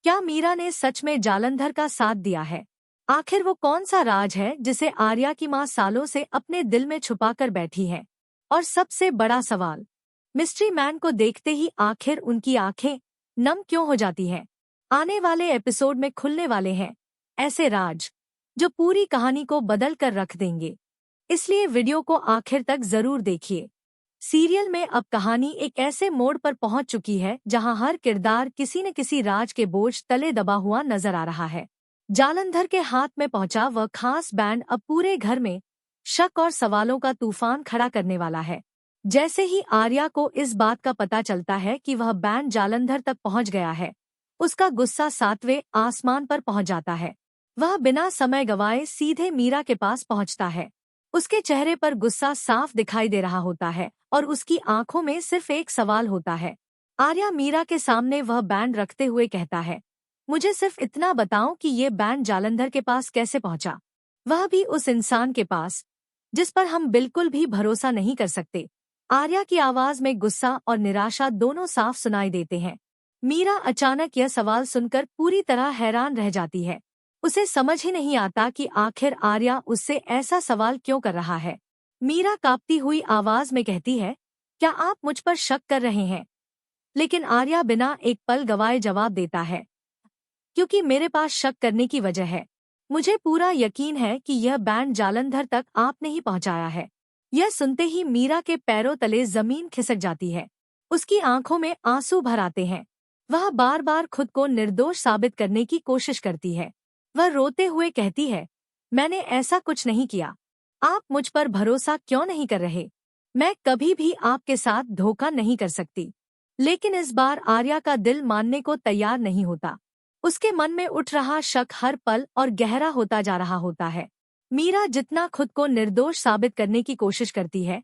क्या मीरा ने सच में जालंधर का साथ दिया है? आखिर वो कौन सा राज है जिसे आर्या की मां सालों से अपने दिल में छुपा कर बैठी है? और सबसे बड़ा सवाल, मिस्ट्री मैन को देखते ही आखिर उनकी आंखें नम क्यों हो जाती हैं? आने वाले एपिसोड में खुलने वाले हैं ऐसे राज जो पूरी कहानी को बदल कर रख देंगे। इसलिए वीडियो को आखिर तक जरूर देखिए। सीरियल में अब कहानी एक ऐसे मोड़ पर पहुंच चुकी है जहां हर किरदार किसी न किसी राज के बोझ तले दबा हुआ नजर आ रहा है। जालंधर के हाथ में पहुंचा वह खास बैंड अब पूरे घर में शक और सवालों का तूफान खड़ा करने वाला है। जैसे ही आर्या को इस बात का पता चलता है कि वह बैंड जालंधर तक पहुंच गया है, उसका गुस्सा 7वें आसमान पर पहुंच जाता है। वह बिना समय गंवाए सीधे मीरा के पास पहुंचता है। उसके चेहरे पर गुस्सा साफ दिखाई दे रहा होता है और उसकी आंखों में सिर्फ एक सवाल होता है। आर्या मीरा के सामने वह बैंड रखते हुए कहता है, मुझे सिर्फ इतना बताओ कि ये बैंड जालंधर के पास कैसे पहुंचा? वह भी उस इंसान के पास जिस पर हम बिल्कुल भी भरोसा नहीं कर सकते। आर्या की आवाज में गुस्सा और निराशा दोनों साफ सुनाई देते हैं। मीरा अचानक यह सवाल सुनकर पूरी तरह हैरान रह जाती है। उसे समझ ही नहीं आता कि आखिर आर्या उससे ऐसा सवाल क्यों कर रहा है। मीरा कांपती हुई आवाज में कहती है, क्या आप मुझ पर शक कर रहे हैं? लेकिन आर्या बिना एक पल गवाए जवाब देता है, क्योंकि मेरे पास शक करने की वजह है। मुझे पूरा यकीन है कि यह बैंड जालंधर तक आपने ही पहुंचाया है। यह सुनते ही मीरा के पैरों तले जमीन खिसक जाती है। उसकी आंखों में आंसू भर आते हैं। वह बार बार खुद को निर्दोष साबित करने की कोशिश करती है। वह रोते हुए कहती है, मैंने ऐसा कुछ नहीं किया। आप मुझ पर भरोसा क्यों नहीं कर रहे? मैं कभी भी आपके साथ धोखा नहीं कर सकती। लेकिन इस बार आर्या का दिल मानने को तैयार नहीं होता। उसके मन में उठ रहा शक हर पल और गहरा होता जा रहा होता है। मीरा जितना खुद को निर्दोष साबित करने की कोशिश करती है,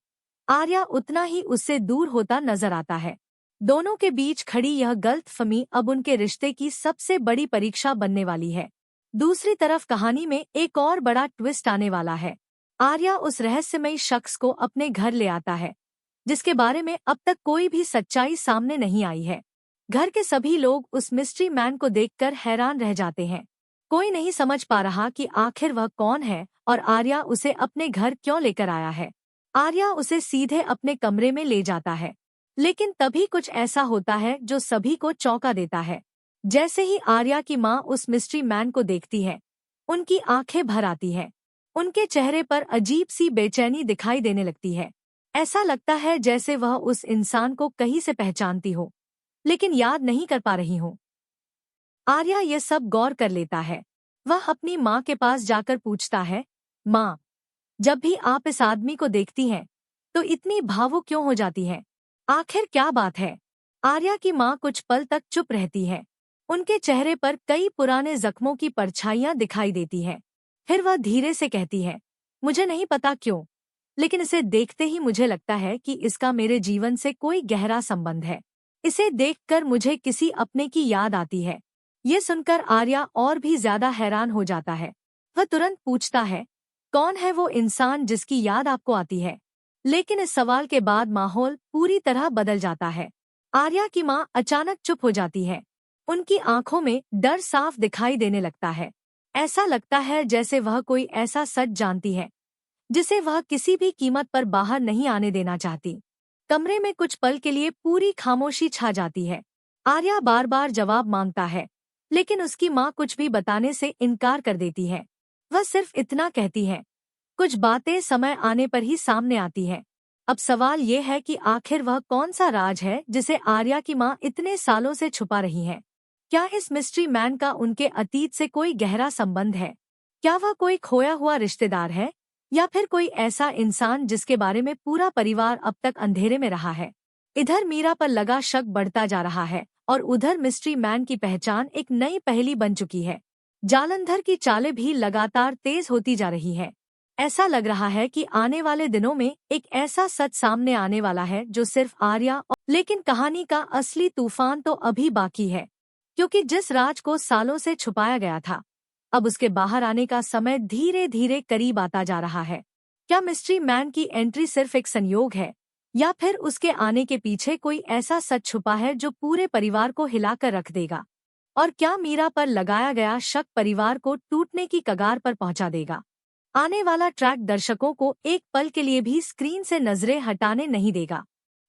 आर्या उतना ही उससे दूर होता नजर आता है। दोनों के बीच खड़ी यह गलतफहमी अब उनके रिश्ते की सबसे बड़ी परीक्षा बनने वाली है। दूसरी तरफ कहानी में एक और बड़ा ट्विस्ट आने वाला है। आर्या उस रहस्यमयी शख्स को अपने घर ले आता है जिसके बारे में अब तक कोई भी सच्चाई सामने नहीं आई है। घर के सभी लोग उस मिस्ट्री मैन को देखकर हैरान रह जाते हैं। कोई नहीं समझ पा रहा कि आखिर वह कौन है और आर्या उसे अपने घर क्यों लेकर आया है। आर्या उसे सीधे अपने कमरे में ले जाता है, लेकिन तभी कुछ ऐसा होता है जो सभी को चौंका देता है। जैसे ही आर्या की मां उस मिस्ट्री मैन को देखती है, उनकी आंखें भर आती है। उनके चेहरे पर अजीब सी बेचैनी दिखाई देने लगती है। ऐसा लगता है जैसे वह उस इंसान को कहीं से पहचानती हो, लेकिन याद नहीं कर पा रही हो। आर्या ये सब गौर कर लेता है। वह अपनी माँ के पास जाकर पूछता है, माँ, जब भी आप इस आदमी को देखती हैं, तो इतनी भावुक क्यों हो जाती हैं? आखिर क्या बात है? आर्या की माँ कुछ पल तक चुप रहती है। उनके चेहरे पर कई पुराने जख्मों की परछाइयां दिखाई देती हैं। फिर वह धीरे से कहती है, मुझे नहीं पता क्यों, लेकिन इसे देखते ही मुझे लगता है कि इसका मेरे जीवन से कोई गहरा संबंध है। इसे देखकर मुझे किसी अपने की याद आती है। ये सुनकर आर्या और भी ज्यादा हैरान हो जाता है। वह तुरंत पूछता है, कौन है वो इंसान जिसकी याद आपको आती है? लेकिन इस सवाल के बाद माहौल पूरी तरह बदल जाता है। आर्या की माँ अचानक चुप हो जाती है। उनकी आंखों में डर साफ दिखाई देने लगता है। ऐसा लगता है जैसे वह कोई ऐसा सच जानती है जिसे वह किसी भी कीमत पर बाहर नहीं आने देना चाहती। कमरे में कुछ पल के लिए पूरी खामोशी छा जाती है। आर्या बार बार जवाब मांगता है, लेकिन उसकी माँ कुछ भी बताने से इनकार कर देती है। वह सिर्फ इतना कहती है, कुछ बातें समय आने पर ही सामने आती हैं। अब सवाल ये है कि आखिर वह कौन सा राज है जिसे आर्या की माँ इतने सालों से छुपा रही है? क्या इस मिस्ट्री मैन का उनके अतीत से कोई गहरा संबंध है? क्या वह कोई खोया हुआ रिश्तेदार है, या फिर कोई ऐसा इंसान जिसके बारे में पूरा परिवार अब तक अंधेरे में रहा है? इधर मीरा पर लगा शक बढ़ता जा रहा है और उधर मिस्ट्री मैन की पहचान एक नई पहेली बन चुकी है। जालंधर की चालें भी लगातार तेज होती जा रही है। ऐसा लग रहा है कि आने वाले दिनों में एक ऐसा सच सामने आने वाला है जो सिर्फ आर्या लेकिन कहानी का असली तूफान तो अभी बाकी है, क्योंकि जिस राज को सालों से छुपाया गया था, अब उसके बाहर आने का समय धीरे धीरे करीब आता जा रहा है। क्या मिस्ट्री मैन की एंट्री सिर्फ एक संयोग है, या फिर उसके आने के पीछे कोई ऐसा सच छुपा है जो पूरे परिवार को हिलाकर रख देगा? और क्या मीरा पर लगाया गया शक परिवार को टूटने की कगार पर पहुंचा देगा? आने वाला ट्रैक दर्शकों को एक पल के लिए भी स्क्रीन से नजरें हटाने नहीं देगा।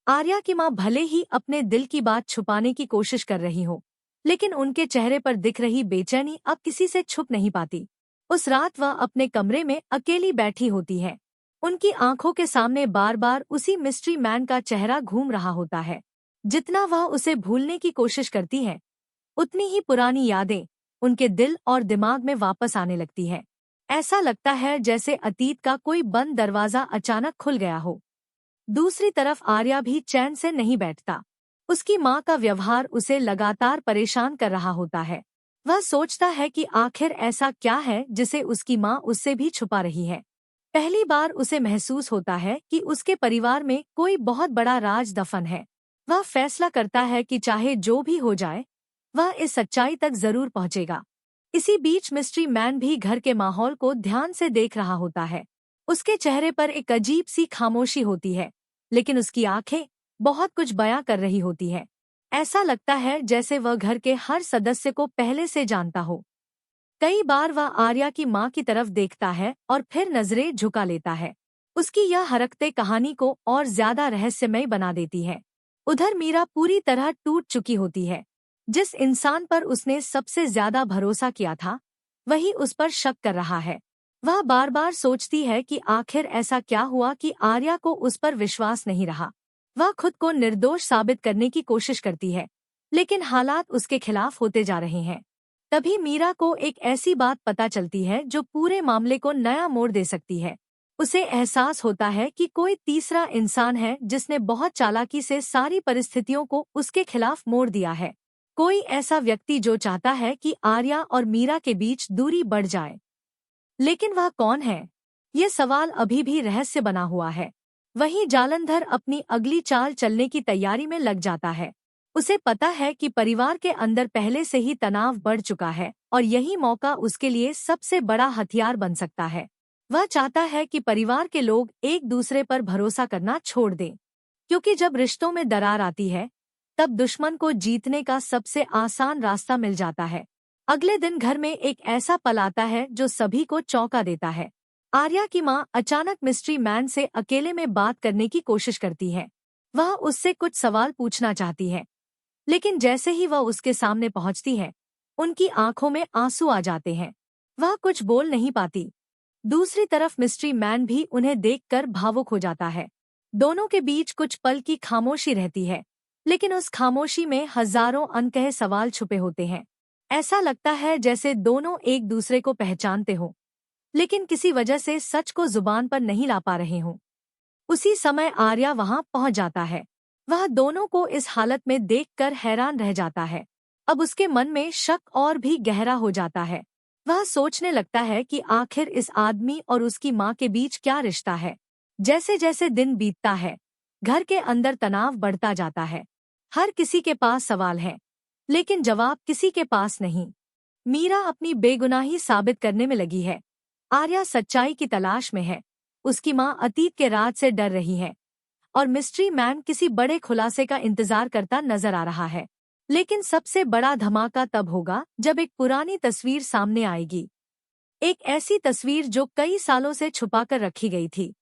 आर्या की मां भले ही अपने दिल की बात छुपाने की कोशिश कर रही हो, लेकिन उनके चेहरे पर दिख रही बेचैनी अब किसी से छुप नहीं पाती। उस रात वह अपने कमरे में अकेली बैठी होती है। उनकी आंखों के सामने बार बार उसी मिस्ट्री मैन का चेहरा घूम रहा होता है। जितना वह उसे भूलने की कोशिश करती है, उतनी ही पुरानी यादें उनके दिल और दिमाग में वापस आने लगती है। ऐसा लगता है जैसे अतीत का कोई बंद दरवाजा अचानक खुल गया हो। दूसरी तरफ आर्या भी चैन से नहीं बैठता। उसकी माँ का व्यवहार उसे लगातार परेशान कर रहा होता है। वह सोचता है कि आखिर ऐसा क्या है जिसे उसकी माँ उससे भी छुपा रही है। पहली बार उसे महसूस होता है कि उसके परिवार में कोई बहुत बड़ा राज दफन है। वह फैसला करता है कि चाहे जो भी हो जाए, वह इस सच्चाई तक जरूर पहुंचेगा। इसी बीच मिस्ट्री मैन भी घर के माहौल को ध्यान से देख रहा होता है। उसके चेहरे पर एक अजीब सी खामोशी होती है, लेकिन उसकी आंखें बहुत कुछ बयां कर रही होती है। ऐसा लगता है जैसे वह घर के हर सदस्य को पहले से जानता हो। कई बार वह आर्या की माँ की तरफ देखता है और फिर नजरें झुका लेता है। उसकी यह हरकतें कहानी को और ज्यादा रहस्यमय बना देती है। उधर मीरा पूरी तरह टूट चुकी होती है। जिस इंसान पर उसने सबसे ज्यादा भरोसा किया था, वही उस पर शक कर रहा है। वह बार बार सोचती है कि आखिर ऐसा क्या हुआ कि आर्या को उस पर विश्वास नहीं रहा। वह खुद को निर्दोष साबित करने की कोशिश करती है, लेकिन हालात उसके खिलाफ होते जा रहे हैं। तभी मीरा को एक ऐसी बात पता चलती है जो पूरे मामले को नया मोड़ दे सकती है। उसे एहसास होता है कि कोई तीसरा इंसान है जिसने बहुत चालाकी से सारी परिस्थितियों को उसके खिलाफ मोड़ दिया है। कोई ऐसा व्यक्ति जो चाहता है कि आर्या और मीरा के बीच दूरी बढ़ जाए। लेकिन वह कौन है? ये सवाल अभी भी रहस्य बना हुआ है। वहीं जालंधर अपनी अगली चाल चलने की तैयारी में लग जाता है। उसे पता है कि परिवार के अंदर पहले से ही तनाव बढ़ चुका है और यही मौका उसके लिए सबसे बड़ा हथियार बन सकता है। वह चाहता है कि परिवार के लोग एक दूसरे पर भरोसा करना छोड़ दें, क्योंकि जब रिश्तों में दरार आती है, तब दुश्मन को जीतने का सबसे आसान रास्ता मिल जाता है। अगले दिन घर में एक ऐसा पल आता है जो सभी को चौंका देता है। आर्या की मां अचानक मिस्ट्री मैन से अकेले में बात करने की कोशिश करती है। वह उससे कुछ सवाल पूछना चाहती है, लेकिन जैसे ही वह उसके सामने पहुंचती है, उनकी आंखों में आंसू आ जाते हैं। वह कुछ बोल नहीं पाती। दूसरी तरफ मिस्ट्री मैन भी उन्हें देखकर भावुक हो जाता है। दोनों के बीच कुछ पल की खामोशी रहती है, लेकिन उस खामोशी में हजारों अनकहे सवाल छुपे होते हैं। ऐसा लगता है जैसे दोनों एक दूसरे को पहचानते हों, लेकिन किसी वजह से सच को जुबान पर नहीं ला पा रहे हों। उसी समय आर्या वहां पहुंच जाता है। वह दोनों को इस हालत में देखकर हैरान रह जाता है। अब उसके मन में शक और भी गहरा हो जाता है। वह सोचने लगता है कि आखिर इस आदमी और उसकी माँ के बीच क्या रिश्ता है। जैसे जैसे दिन बीतता है, घर के अंदर तनाव बढ़ता जाता है। हर किसी के पास सवाल है, लेकिन जवाब किसी के पास नहीं। मीरा अपनी बेगुनाही साबित करने में लगी है। आर्या सच्चाई की तलाश में है। उसकी माँ अतीत के राज से डर रही है और मिस्ट्री मैन किसी बड़े खुलासे का इंतजार करता नजर आ रहा है। लेकिन सबसे बड़ा धमाका तब होगा जब एक पुरानी तस्वीर सामने आएगी। एक ऐसी तस्वीर जो कई सालों से छुपाकर रखी गई थी।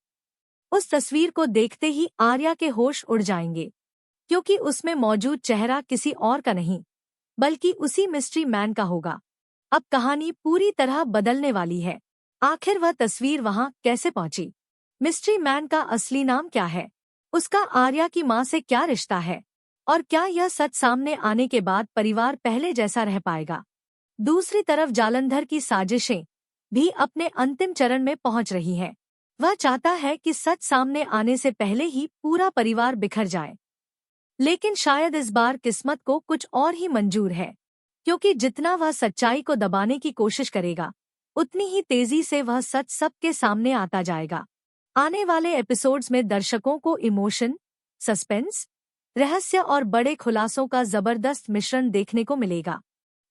उस तस्वीर को देखते ही आर्या के होश उड़ जाएंगे, क्योंकि उसमें मौजूद चेहरा किसी और का नहीं, बल्कि उसी मिस्ट्री मैन का होगा। अब कहानी पूरी तरह बदलने वाली है। आखिर वह तस्वीर वहां कैसे पहुंची? मिस्ट्री मैन का असली नाम क्या है? उसका आर्या की मां से क्या रिश्ता है? और क्या यह सच सामने आने के बाद परिवार पहले जैसा रह पाएगा? दूसरी तरफ जालंधर की साजिशें भी अपने अंतिम चरण में पहुंच रही हैं। वह चाहता है कि सच सामने आने से पहले ही पूरा परिवार बिखर जाए। लेकिन शायद इस बार किस्मत को कुछ और ही मंजूर है, क्योंकि जितना वह सच्चाई को दबाने की कोशिश करेगा, उतनी ही तेजी से वह सच सबके सामने आता जाएगा। आने वाले एपिसोड्स में दर्शकों को इमोशन, सस्पेंस, रहस्य और बड़े खुलासों का जबरदस्त मिश्रण देखने को मिलेगा।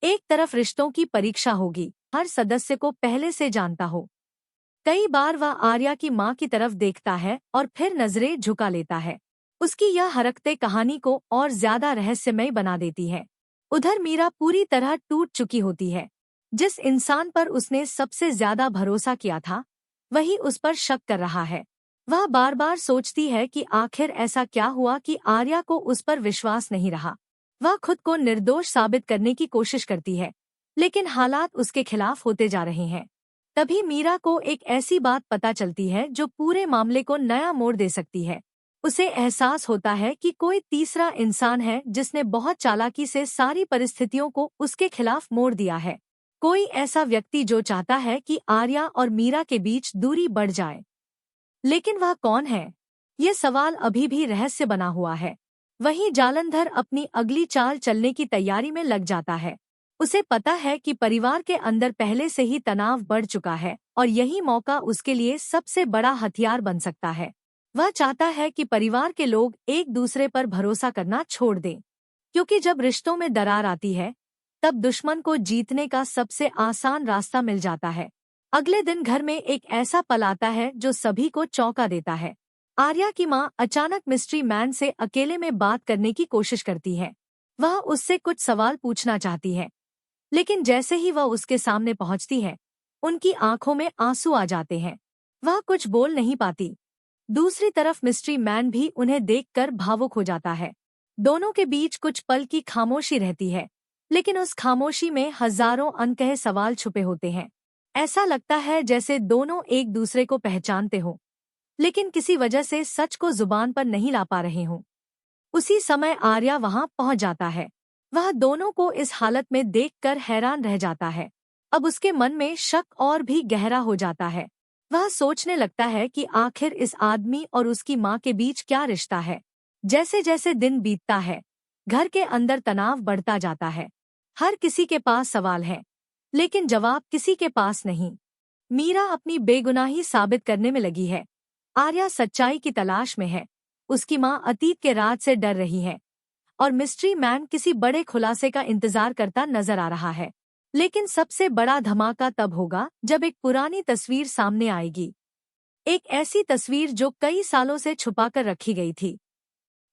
एक तरफ रिश्तों की परीक्षा होगी, हर सदस्य को पहले से जानता हो। कई बार वह आर्या की मां की तरफ देखता है और फिर नजरें झुका लेता है। उसकी यह हरकतें कहानी को और ज्यादा रहस्यमय बना देती है। उधर मीरा पूरी तरह टूट चुकी होती है। जिस इंसान पर उसने सबसे ज्यादा भरोसा किया था, वही उस पर शक कर रहा है। वह बार बार सोचती है कि आखिर ऐसा क्या हुआ कि आर्या को उस पर विश्वास नहीं रहा। वह खुद को निर्दोष साबित करने की कोशिश करती है, लेकिन हालात उसके खिलाफ होते जा रहे हैं। तभी मीरा को एक ऐसी बात पता चलती है जो पूरे मामले को नया मोड़ दे सकती है। उसे एहसास होता है कि कोई तीसरा इंसान है जिसने बहुत चालाकी से सारी परिस्थितियों को उसके खिलाफ मोड़ दिया है। कोई ऐसा व्यक्ति जो चाहता है कि आर्या और मीरा के बीच दूरी बढ़ जाए। लेकिन वह कौन है? ये सवाल अभी भी रहस्य बना हुआ है। वहीं जालंधर अपनी अगली चाल चलने की तैयारी में लग जाता है। उसे पता है कि परिवार के अंदर पहले से ही तनाव बढ़ चुका है और यही मौका उसके लिए सबसे बड़ा हथियार बन सकता है। वह चाहता है कि परिवार के लोग एक दूसरे पर भरोसा करना छोड़ दें, क्योंकि जब रिश्तों में दरार आती है, तब दुश्मन को जीतने का सबसे आसान रास्ता मिल जाता है। अगले दिन घर में एक ऐसा पल आता है जो सभी को चौंका देता है। आर्या की माँ अचानक मिस्ट्री मैन से अकेले में बात करने की कोशिश करती है। वह उससे कुछ सवाल पूछना चाहती है, लेकिन जैसे ही वह उसके सामने पहुंचती है, उनकी आंखों में आंसू आ जाते हैं। वह कुछ बोल नहीं पाती। दूसरी तरफ मिस्ट्री मैन भी उन्हें देखकर भावुक हो जाता है। दोनों के बीच कुछ पल की खामोशी रहती है, लेकिन उस खामोशी में हजारों अनकहे सवाल छुपे होते हैं। ऐसा लगता है जैसे दोनों एक दूसरे को पहचानते हों, लेकिन किसी वजह से सच को जुबान पर नहीं ला पा रहे हों। उसी समय आर्या वहां पहुंच जाता है। वह दोनों को इस हालत में देखकर हैरान रह जाता है। अब उसके मन में शक और भी गहरा हो जाता है। वह सोचने लगता है कि आखिर इस आदमी और उसकी माँ के बीच क्या रिश्ता है। जैसे जैसे दिन बीतता है, घर के अंदर तनाव बढ़ता जाता है। हर किसी के पास सवाल है, लेकिन जवाब किसी के पास नहीं। मीरा अपनी बेगुनाही साबित करने में लगी है। आर्या सच्चाई की तलाश में है। उसकी माँ अतीत के राज से डर रही है और मिस्ट्री मैन किसी बड़े खुलासे का इंतजार करता नजर आ रहा है। लेकिन सबसे बड़ा धमाका तब होगा जब एक पुरानी तस्वीर सामने आएगी। एक ऐसी तस्वीर जो कई सालों से छुपाकर रखी गई थी।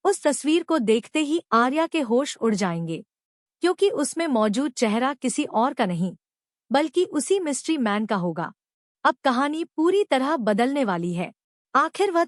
उस तस्वीर को देखते ही आर्या के होश उड़ जाएंगे, क्योंकि उसमें मौजूद चेहरा किसी और का नहीं, बल्कि उसी मिस्ट्री मैन का होगा। अब कहानी पूरी तरह बदलने वाली है। आखिर वह